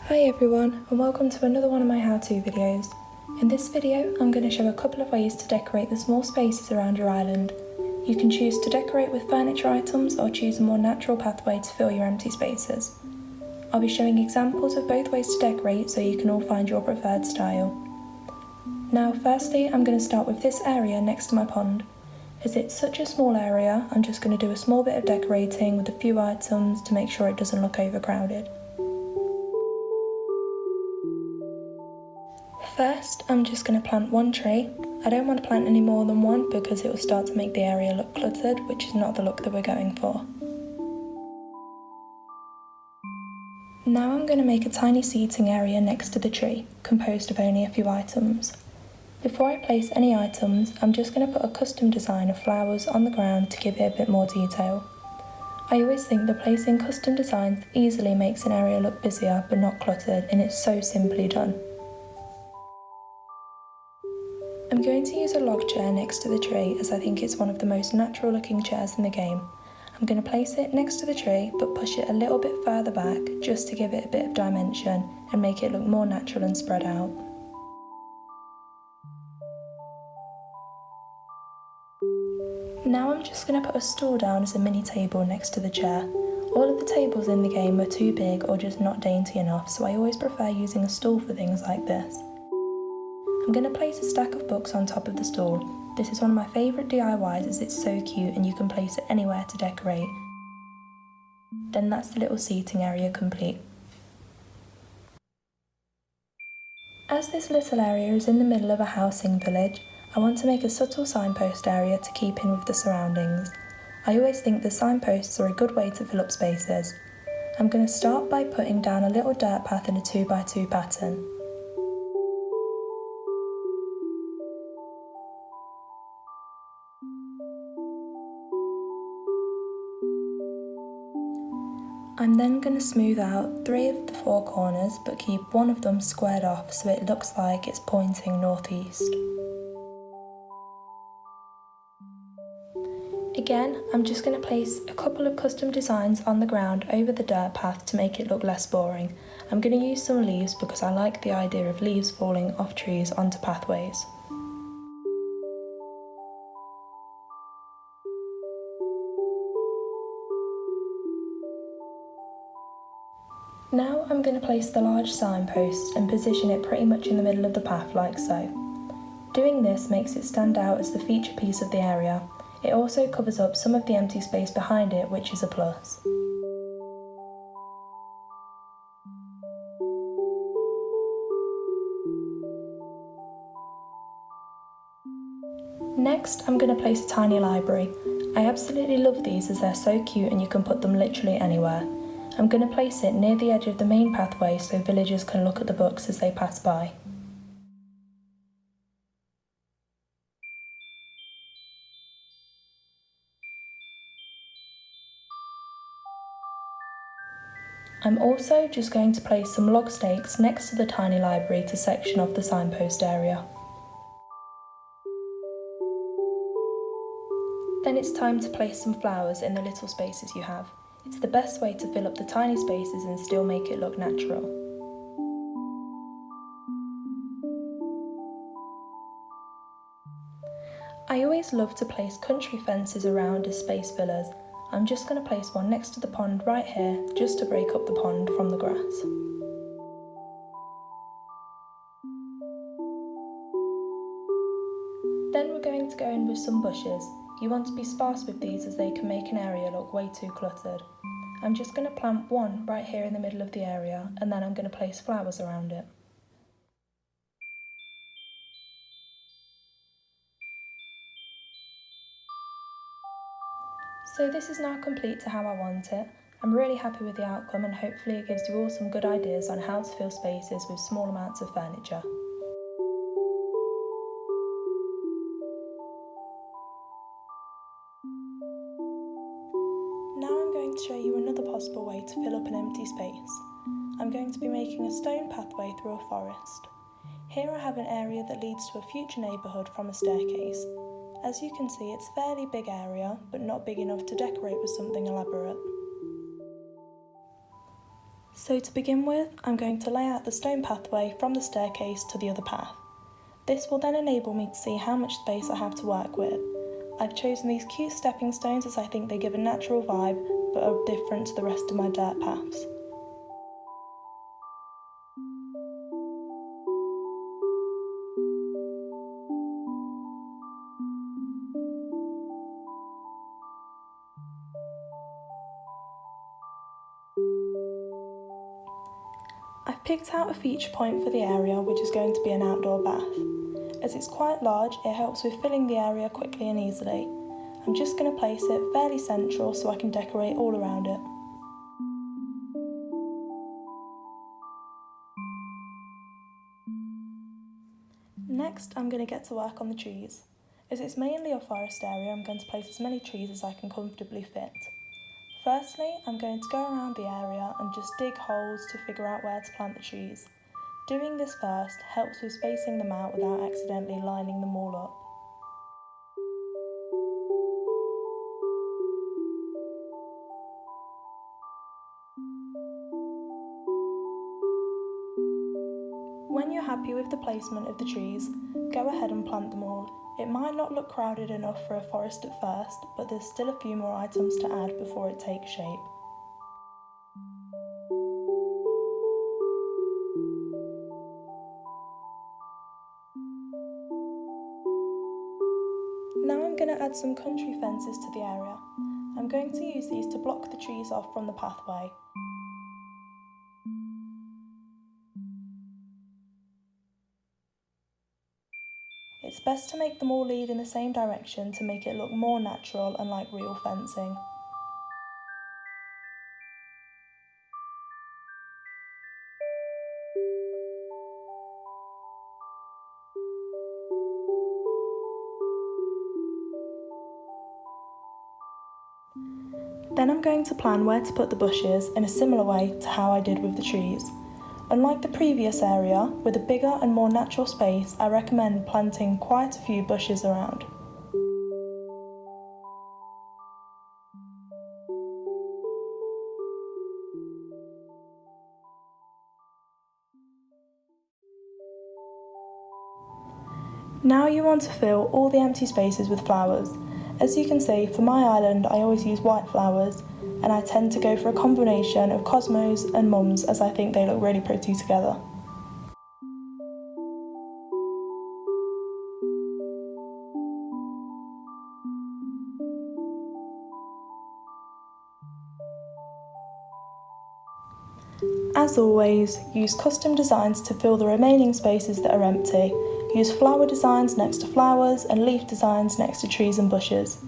Hi everyone, and welcome to another one of my how-to videos. In this video, I'm going to show a couple of ways to decorate the small spaces around your island. You can choose to decorate with furniture items or choose a more natural pathway to fill your empty spaces. I'll be showing examples of both ways to decorate so you can all find your preferred style. Now firstly, I'm going to start with this area next to my pond. As it's such a small area, I'm just going to do a small bit of decorating with a few items to make sure it doesn't look overcrowded. First, I'm just going to plant one tree. I don't want to plant any more than one because it will start to make the area look cluttered, which is not the look that we're going for. Now I'm going to make a tiny seating area next to the tree, composed of only a few items. Before I place any items, I'm just going to put a custom design of flowers on the ground to give it a bit more detail. I always think that placing custom designs easily makes an area look busier but not cluttered, and it's so simply done. I'm going to use a log chair next to the tree as I think it's one of the most natural looking chairs in the game. I'm going to place it next to the tree but push it a little bit further back just to give it a bit of dimension and make it look more natural and spread out. Now I'm just going to put a stool down as a mini table next to the chair. All of the tables in the game are too big or just not dainty enough, so I always prefer using a stool for things like this. I'm going to place a stack of books on top of the stool. This is one of my favourite DIYs as it's so cute and you can place it anywhere to decorate. Then that's the little seating area complete. As this little area is in the middle of a housing village, I want to make a subtle signpost area to keep in with the surroundings. I always think the signposts are a good way to fill up spaces. I'm going to start by putting down a little dirt path in a 2x2 pattern. I'm then going to smooth out 3 of the 4 corners but keep one of them squared off so it looks like it's pointing northeast. Again, I'm just going to place a couple of custom designs on the ground over the dirt path to make it look less boring. I'm going to use some leaves because I like the idea of leaves falling off trees onto pathways. Now I'm going to place the large signpost and position it pretty much in the middle of the path like so. Doing this makes it stand out as the feature piece of the area. It also covers up some of the empty space behind it, which is a plus. Next, I'm going to place a tiny library. I absolutely love these as they're so cute and you can put them literally anywhere. I'm going to place it near the edge of the main pathway so villagers can look at the books as they pass by. I'm also just going to place some log stakes next to the tiny library to section off the signpost area. Then it's time to place some flowers in the little spaces you have. It's the best way to fill up the tiny spaces and still make it look natural. I always love to place country fences around as space fillers. I'm just going to place one next to the pond right here, just to break up the pond from the grass. Then we're going to go in with some bushes. You want to be sparse with these as they can make an area look way too cluttered. I'm just going to plant one right here in the middle of the area, and then I'm going to place flowers around it. So this is now complete to how I want it. I'm really happy with the outcome and hopefully it gives you all some good ideas on how to fill spaces with small amounts of furniture. Now I'm going to show you another possible way to fill up an empty space. I'm going to be making a stone pathway through a forest. Here I have an area that leads to a future neighbourhood from a staircase. As you can see, it's a fairly big area, but not big enough to decorate with something elaborate. So to begin with, I'm going to lay out the stone pathway from the staircase to the other path. This will then enable me to see how much space I have to work with. I've chosen these cute stepping stones as I think they give a natural vibe but are different to the rest of my dirt paths. I've picked out a feature point for the area which is going to be an outdoor bath. As it's quite large, it helps with filling the area quickly and easily. I'm just going to place it fairly central so I can decorate all around it. Next, I'm going to get to work on the trees. As it's mainly a forest area, I'm going to place as many trees as I can comfortably fit. Firstly, I'm going to go around the area and just dig holes to figure out where to plant the trees. Doing this first helps with spacing them out without accidentally lining them all up. When you're happy with the placement of the trees, go ahead and plant them all. It might not look crowded enough for a forest at first, but there's still a few more items to add before it takes shape. Now I'm going to add some country fences to the area. I'm going to use these to block the trees off from the pathway. It's best to make them all lead in the same direction to make it look more natural and like real fencing. Then I'm going to plan where to put the bushes in a similar way to how I did with the trees. Unlike the previous area, with a bigger and more natural space, I recommend planting quite a few bushes around. Now you want to fill all the empty spaces with flowers. As you can see, for my island I always use white flowers, and I tend to go for a combination of cosmos and mums as I think they look really pretty together. As always, use custom designs to fill the remaining spaces that are empty. Use flower designs next to flowers and leaf designs next to trees and bushes.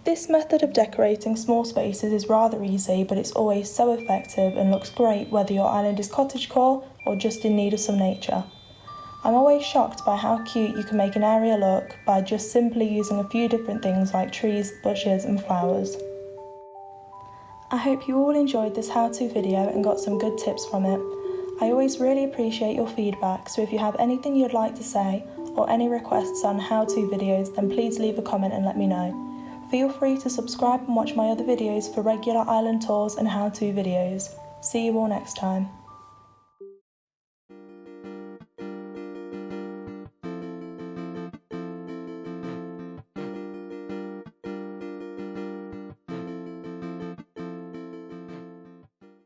This method of decorating small spaces is rather easy, but it's always so effective and looks great whether your island is cottagecore or just in need of some nature. I'm always shocked by how cute you can make an area look by just simply using a few different things like trees, bushes and flowers. I hope you all enjoyed this how-to video and got some good tips from it. I always really appreciate your feedback, so if you have anything you'd like to say or any requests on how-to videos, then please leave a comment and let me know. Feel free to subscribe and watch my other videos for regular island tours and how-to videos. See you all next time.